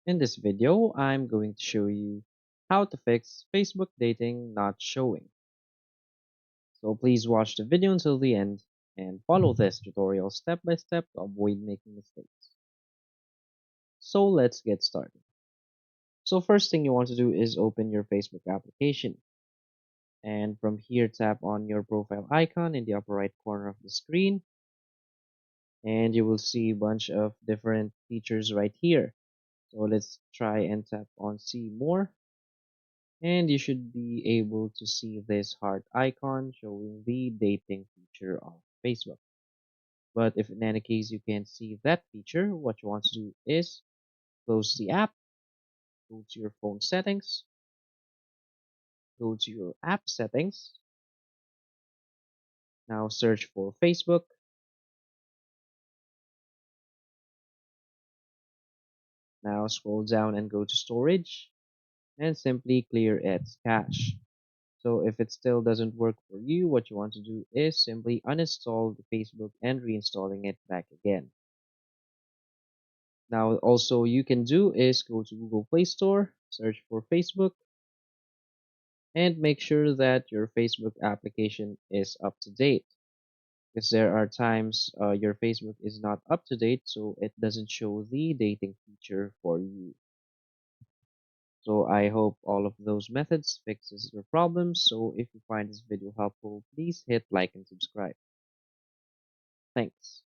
In this video, I'm going to show you how to fix Facebook dating not showing. So please watch the video until the end and follow this tutorial step by step to avoid making mistakes. So let's get started. So first thing you want to do is open your Facebook application. And from here, tap on your profile icon in the upper right corner of the screen. And you will see a bunch of different features right here. So let's try and tap on see more. And you should be able to see this heart icon showing the dating feature of Facebook. But if in any case you can't see that feature, what you want to do is close the app, go to your phone settings, go to your app settings, now search for Facebook, now scroll down and go to storage, and simply clear its cache. So if it still doesn't work for you, what you want to do is simply uninstall the Facebook and reinstalling it back again. Now, also you can do is go to Google Play Store, search for Facebook, and make sure that your Facebook application is up to date. Because there are times your Facebook is not up to date, so it doesn't show the dating feature for you. So I hope all of those methods fixes your problems. So if you find this video helpful, please hit like and subscribe. Thanks.